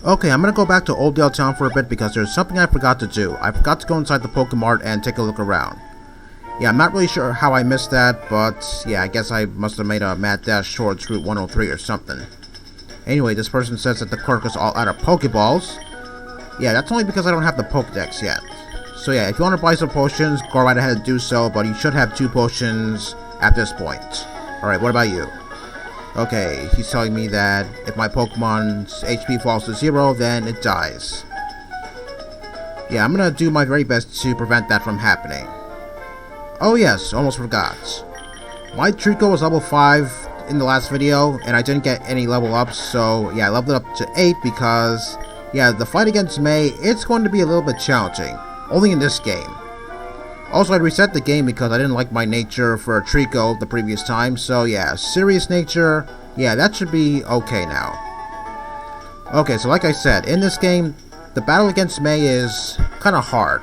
Okay, I'm gonna go back to Old Dale Town for a bit because there's something I forgot to do. I forgot to go inside the Pokemart and take a look around. Yeah, I'm not really sure how I missed that, but yeah, I guess I must have made a mad dash towards Route 103 or something. Anyway, this person says that the clerk is all out of Pokeballs. Yeah, that's only because I don't have the Pokedex yet. So yeah, if you want to buy some potions, go right ahead and do so, but you should have 2 potions at this point. Alright, what about you? Okay, he's telling me that if my Pokemon's HP falls to 0, then it dies. Yeah, I'm gonna do my very best to prevent that from happening. Oh yes, almost forgot. My Treecko was level 5 in the last video, and I didn't get any level ups, so yeah, I leveled it up to 8 because, yeah, the fight against May, it's going to be a little bit challenging. Only in this game. Also, I reset the game because I didn't like my nature for Treecko the previous time, so yeah, serious nature, yeah, that should be okay now. Okay, so like I said, in this game, the battle against May is kinda hard.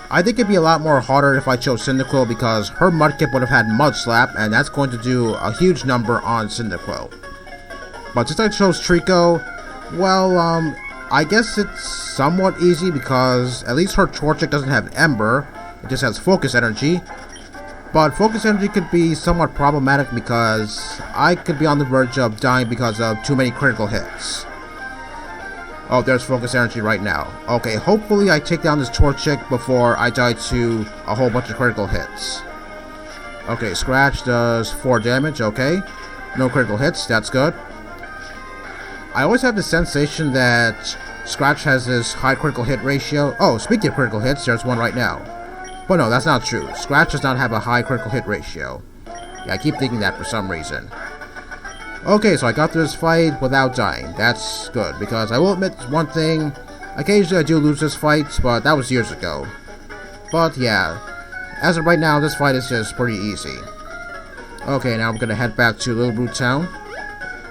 I think it'd be a lot more harder if I chose Cyndaquil because her Mudkip would have had Mud Slap, and that's going to do a huge number on Cyndaquil. But since I chose Treecko, well, I guess it's somewhat easy because at least her Torchic doesn't have Ember, it just has Focus Energy. But Focus Energy could be somewhat problematic because I could be on the verge of dying because of too many critical hits. Oh, there's Focus Energy right now. Okay, hopefully I take down this Torchic before I die to a whole bunch of critical hits. Okay, Scratch does 4 damage, okay. No critical hits, that's good. I always have the sensation that Scratch has this high critical hit ratio. Oh, speaking of critical hits, there's one right now. But no, that's not true. Scratch does not have a high critical hit ratio. Yeah, I keep thinking that for some reason. Okay, so I got through this fight without dying. That's good, because I will admit one thing. Occasionally I do lose this fight, but that was years ago. But yeah, as of right now, this fight is just pretty easy. Okay, now I'm gonna head back to Little Root Town.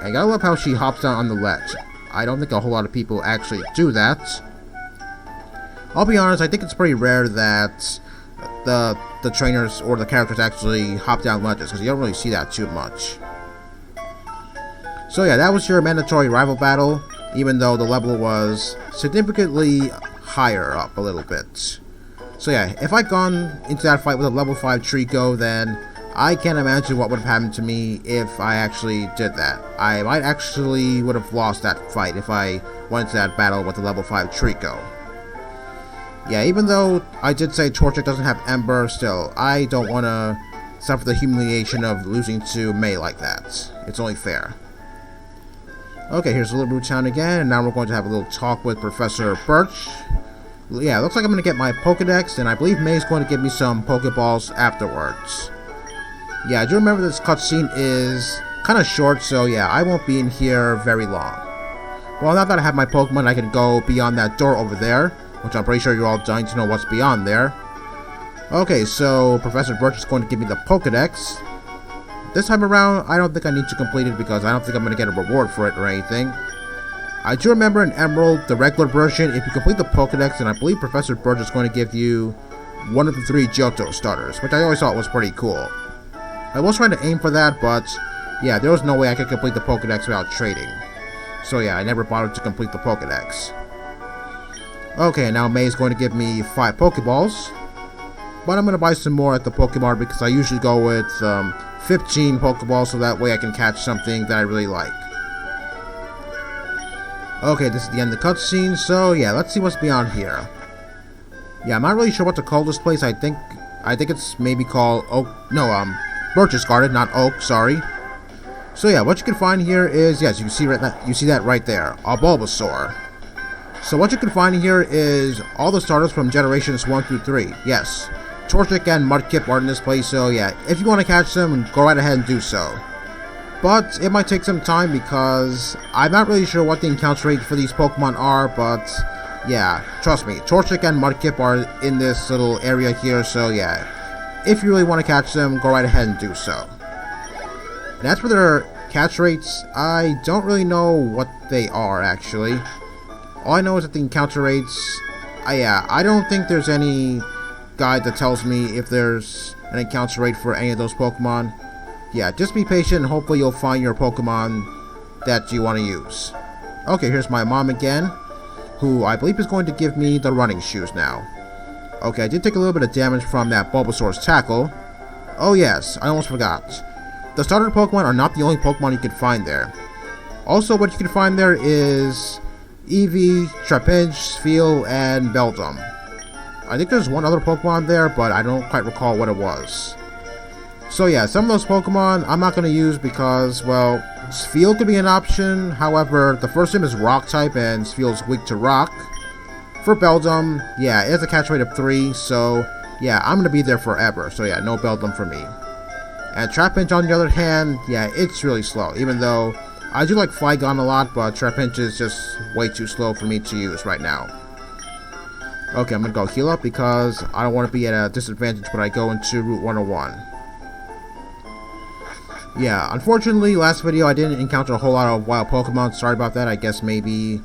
I gotta love how she hops down on the ledge. I don't think a whole lot of people actually do that. I'll be honest, I think it's pretty rare that the trainers or the characters actually hop down ledges, because you don't really see that too much. So yeah, that was your mandatory rival battle, even though the level was significantly higher up a little bit. So yeah, if I'd gone into that fight with a level 5 Treecko, then I can't imagine what would have happened to me if I actually did that. I might actually would have lost that fight if I went into that battle with a level 5 Treecko. Yeah, even though I did say Torchic doesn't have Ember, still, I don't want to suffer the humiliation of losing to May like that. It's only fair. Okay, here's Little Root Town again, and now we're going to have a little talk with Professor Birch. Yeah, it looks like I'm going to get my Pokedex, and I believe May's going to give me some Pokeballs afterwards. Yeah, I do remember this cutscene is kind of short, so yeah, I won't be in here very long. Well, now that I have my Pokemon, I can go beyond that door over there, which I'm pretty sure you're all dying to know what's beyond there. Okay, so Professor Birch is going to give me the Pokedex. This time around, I don't think I need to complete it because I don't think I'm going to get a reward for it or anything. I do remember in Emerald, the regular version, if you complete the Pokedex, then I believe Professor Birch is going to give you one of the 3 Johto starters, which I always thought was pretty cool. I was trying to aim for that, but yeah, there was no way I could complete the Pokedex without trading. So yeah, I never bothered to complete the Pokedex. Okay, now May is going to give me 5 Pokeballs. But I'm going to buy some more at the Pokemart because I usually go with 15 Pokeballs so that way I can catch something that I really like. Okay, this is the end of the cutscene, so yeah, let's see what's beyond here. Yeah, I'm not really sure what to call this place. I think it's maybe called Oak. No, Birch's Garden, not Oak. Sorry. So yeah, what you can find here is, yes, you see that right there, a Bulbasaur. So what you can find here is all the starters from generations 1 through 3. Yes, Torchic and Mudkip are in this place, so yeah, if you want to catch them, go right ahead and do so. But it might take some time because I'm not really sure what the encounter rate for these Pokemon are, but yeah, trust me, Torchic and Mudkip are in this little area here, so yeah, if you really want to catch them, go right ahead and do so. And as for their catch rates, I don't really know what they are actually. All I know is that the encounter rates, I don't think there's any guide that tells me if there's an encounter rate for any of those Pokemon. Yeah, just be patient and hopefully you'll find your Pokemon that you want to use. Okay, here's my mom again. who I believe is going to give me the running shoes now. Okay, I did take a little bit of damage from that Bulbasaur's tackle. Oh yes, I almost forgot. The starter Pokemon are not the only Pokemon you can find there. Also, what you can find there is Eevee, Trapinch, Spheal, and Beldum. I think there's one other Pokemon there, but I don't quite recall what it was. So yeah, some of those Pokemon I'm not going to use because, well, Spheal could be an option. However, the first gym is Rock type and Spheal's weak to Rock. For Beldum, yeah, it has a catch rate of 3, so yeah, I'm going to be there forever. So yeah, no Beldum for me. And Trapinch, on the other hand, yeah, it's really slow. Even though I do like Flygon a lot, but Trapinch is just way too slow for me to use right now. Okay, I'm going to go heal up because I don't want to be at a disadvantage when I go into Route 101. Yeah, unfortunately, last video I didn't encounter a whole lot of wild Pokemon. Sorry about that. I guess maybe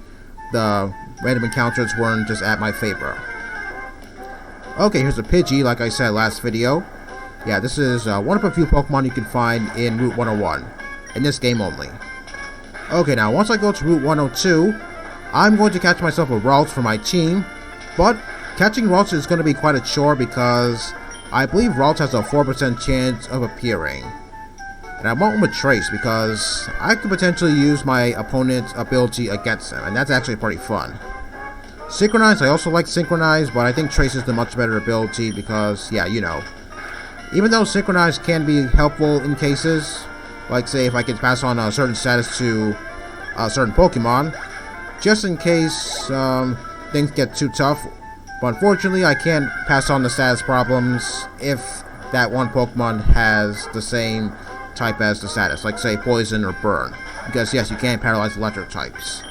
the random encounters weren't just at my favor. Okay, here's a Pidgey, like I said last video. Yeah, this is one of a few Pokemon you can find in Route 101. In this game only. Okay, now once I go to Route 102, I'm going to catch myself a Ralts for my team. But catching Ralts is going to be quite a chore because I believe Ralts has a 4% chance of appearing. And I want him with Trace because I could potentially use my opponent's ability against him, and that's actually pretty fun. Synchronize, I also like Synchronize, but I think Trace is the much better ability because, yeah, you know. Even though Synchronize can be helpful in cases, like say if I can pass on a certain status to a certain Pokemon, just in case things get too tough. But unfortunately, I can't pass on the status problems if that one Pokemon has the same type as the status, like say Poison or Burn. Because yes, you can paralyze electric types.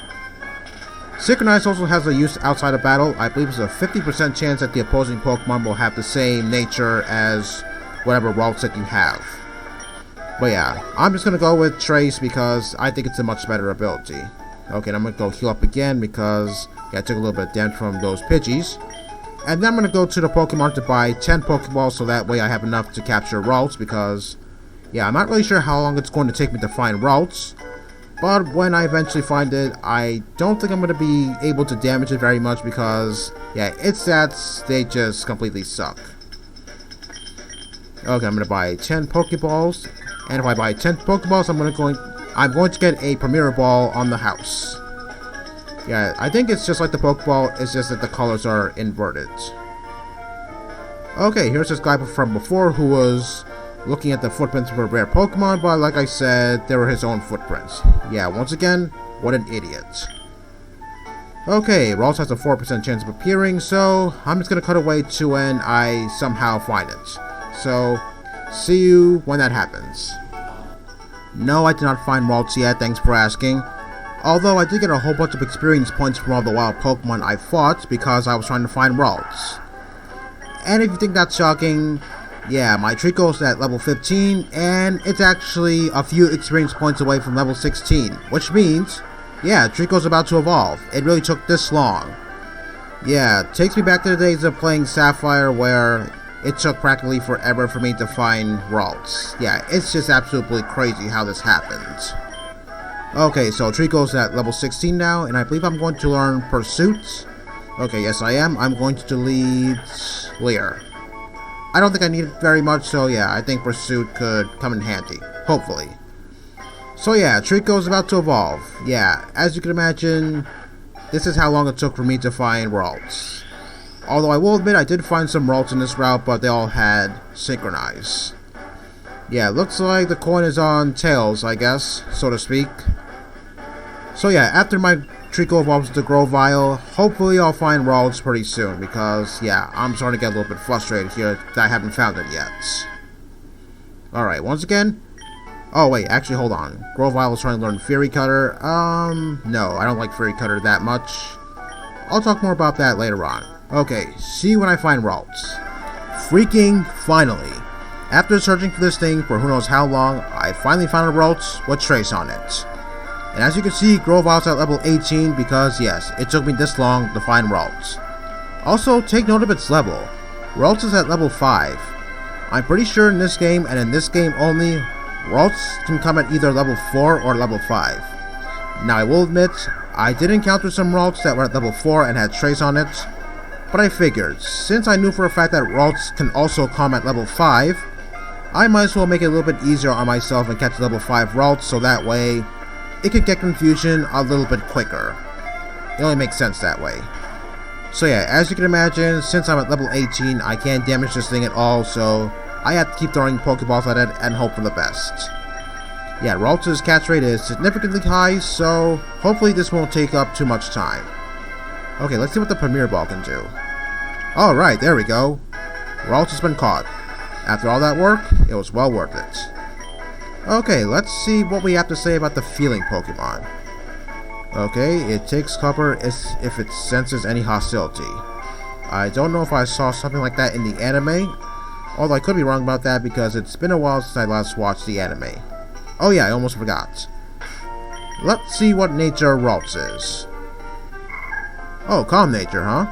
Synchronize also has a use outside of battle. I believe it's a 50% chance that the opposing Pokemon will have the same nature as whatever Ralts that you have. But yeah, I'm just going to go with Trace because I think it's a much better ability. Okay, and I'm going to go heal up again because yeah, I took a little bit of damage from those Pidgeys. And then I'm going to go to the Pokemon to buy 10 Pokeballs so that way I have enough to capture Ralts because yeah, I'm not really sure how long it's going to take me to find Ralts. But when I eventually find it, I don't think I'm going to be able to damage it very much because yeah, its stats, they just completely suck. Okay, I'm going to buy 10 Pokeballs. And if I buy 10 Pokeballs, I'm going to get a Premier Ball on the house. Yeah, I think it's just like the Pokeball, it's just that the colors are inverted. Okay, here's this guy from before who was looking at the footprints of a rare Pokemon, but like I said, they were his own footprints. Yeah, once again, what an idiot. Okay, Ralts has a 4% chance of appearing, so I'm just going to cut away to when I somehow find it. So, see you when that happens. No, I did not find Ralts yet, thanks for asking. Although I did get a whole bunch of experience points from all the wild Pokemon I fought because I was trying to find Ralts. And if you think that's shocking, yeah, my Treecko's at level 15, and it's actually a few experience points away from level 16, which means, yeah, Treecko's about to evolve. It really took this long. Yeah, it takes me back to the days of playing Sapphire where it took practically forever for me to find Ralts. Yeah, it's just absolutely crazy how this happened. Okay, so Treecko's at level 16 now, and I believe I'm going to learn Pursuit. Okay, yes I am. I'm going to delete Leer. I don't think I need it very much, so yeah, I think Pursuit could come in handy. Hopefully. So yeah, Treecko's about to evolve. Yeah, as you can imagine, this is how long it took for me to find Ralts. Although I will admit I did find some Ralts in this route, but they all had Synchronize. Yeah, looks like the coin is on tails, I guess, so to speak. So yeah, after my Treecko evolves to Grovyle, hopefully I'll find Ralts pretty soon, because yeah, I'm starting to get a little bit frustrated here that I haven't found it yet. Alright, once again... Oh wait, actually hold on. Grovyle was trying to learn Fury Cutter. No, I don't like Fury Cutter that much. I'll talk more about that later on. Okay, see you when I find Ralts. Freaking finally! After searching for this thing for who knows how long, I finally found a Ralts with Trace on it. And as you can see, Grovyle's at level 18 because yes, it took me this long to find Ralts. Also, take note of its level. Ralts is at level 5. I'm pretty sure in this game, and in this game only, Ralts can come at either level 4 or level 5. Now I will admit, I did encounter some Ralts that were at level 4 and had trace on it, but I figured, since I knew for a fact that Ralts can also come at level 5, I might as well make it a little bit easier on myself and catch level 5 Ralts so that way it could get confusion a little bit quicker. It only makes sense that way. So yeah, as you can imagine, since I'm at level 18, I can't damage this thing at all, so I have to keep throwing Pokeballs at it and hope for the best. Yeah, Ralts' catch rate is significantly high, so hopefully this won't take up too much time. Okay, let's see what the Premier Ball can do. Alright, there we go. Ralts has been caught. After all that work, it was well worth it. Okay, let's see what we have to say about the Feeling Pokemon. Okay, it takes cover if it senses any hostility. I don't know if I saw something like that in the anime, although I could be wrong about that because it's been a while since I last watched the anime. Oh yeah, I almost forgot. Let's see what nature Ralts is. Oh, calm nature, huh?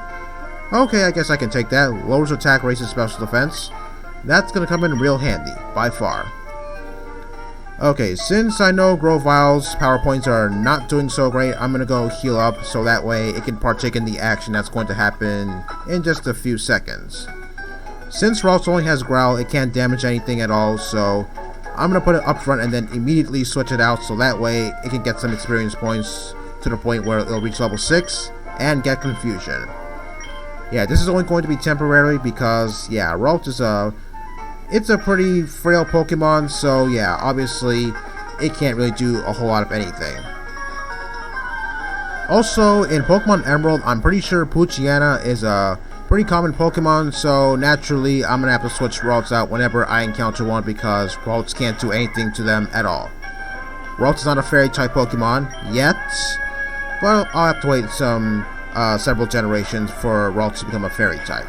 Okay, I guess I can take that. Lowers attack, raises special defense. That's gonna come in real handy, by far. Okay, since I know Grovile's power points are not doing so great, I'm gonna go heal up so that way it can partake in the action that's going to happen in just a few seconds. Since Ralts only has Growl, it can't damage anything at all, so I'm gonna put it up front and then immediately switch it out so that way it can get some experience points to the point where it'll reach level 6 and get confusion. Yeah, this is only going to be temporary because, yeah, Ralts is it's a pretty frail Pokemon, so yeah, obviously it can't really do a whole lot of anything. Also, in Pokemon Emerald, I'm pretty sure Poochyena is a pretty common Pokemon, so naturally I'm gonna have to switch Ralts out whenever I encounter one because Ralts can't do anything to them at all. Ralts is not a fairy type Pokemon yet, but I'll have to wait several generations for Ralts to become a fairy type.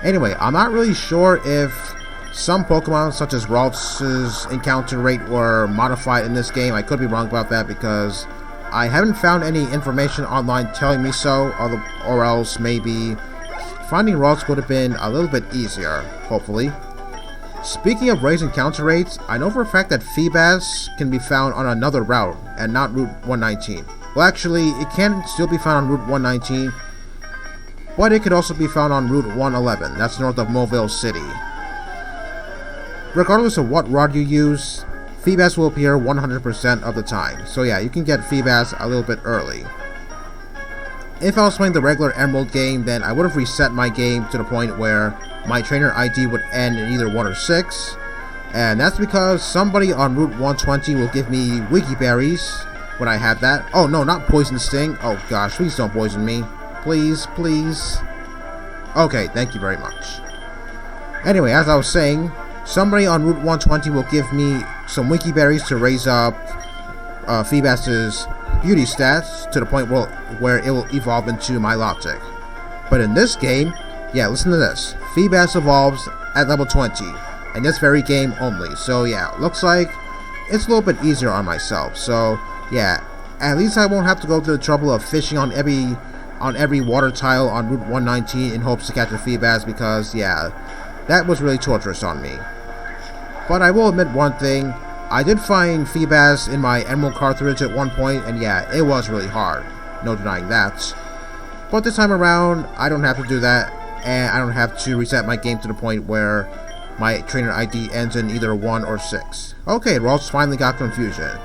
Anyway, I'm not really sure if some Pokemon, such as Ralts' encounter rate, were modified in this game. I could be wrong about that because I haven't found any information online telling me so, or else maybe finding Ralts would have been a little bit easier, hopefully. Speaking of raising encounter rates, I know for a fact that Feebas can be found on another route, and not Route 119. Well, actually, it can still be found on Route 119, but it could also be found on Route 111, that's north of Mobile City. Regardless of what route you use, Feebas will appear 100% of the time, so yeah, you can get Feebas a little bit early. If I was playing the regular Emerald game, then I would have reset my game to the point where my trainer ID would end in either 1 or 6, and that's because somebody on Route 120 will give me Wiki Berries when I have that. Oh no, not Poison Sting. Oh gosh, please don't poison me. Please, please. Okay, thank you very much. Anyway, as I was saying, somebody on Route 120 will give me some Wiki Berries to raise up Feebas's beauty stats to the point where it will evolve into Milotic. But in this game, yeah, listen to this. Feebas evolves at level 20, in this very game only. So yeah, looks like it's a little bit easier on myself. So yeah, at least I won't have to go to the trouble of fishing on every water tile on Route 119 in hopes to catch a Feebas because yeah, that was really torturous on me. But I will admit one thing, I did find Feebas in my Emerald cartridge at one point, and yeah, it was really hard, no denying that. But this time around, I don't have to do that, and I don't have to reset my game to the point where my trainer ID ends in either 1 or 6. Okay, Ralts finally got confusion.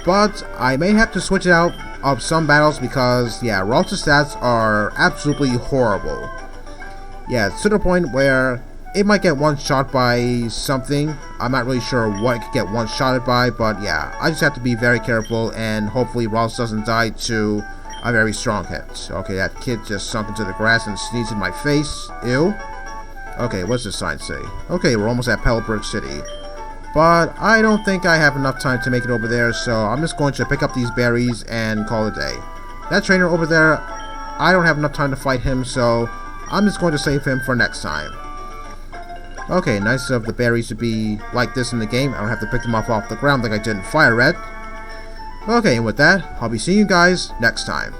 But I may have to switch it out of some battles because, yeah, Ralts' stats are absolutely horrible. Yeah, it's to the point where it might get one-shot by something. I'm not really sure what it could get one-shotted by, but yeah, I just have to be very careful and hopefully Ralts doesn't die to a very strong hit. Okay, that kid just sunk into the grass and sneezed in my face. Ew. Okay, what's this sign say? Okay, we're almost at Pebblebrook City. But I don't think I have enough time to make it over there, so I'm just going to pick up these berries and call it a day. That trainer over there, I don't have enough time to fight him, so I'm just going to save him for next time. Okay, nice of the berries to be like this in the game. I don't have to pick them off the ground like I did in Fire Red. Okay, and with that, I'll be seeing you guys next time.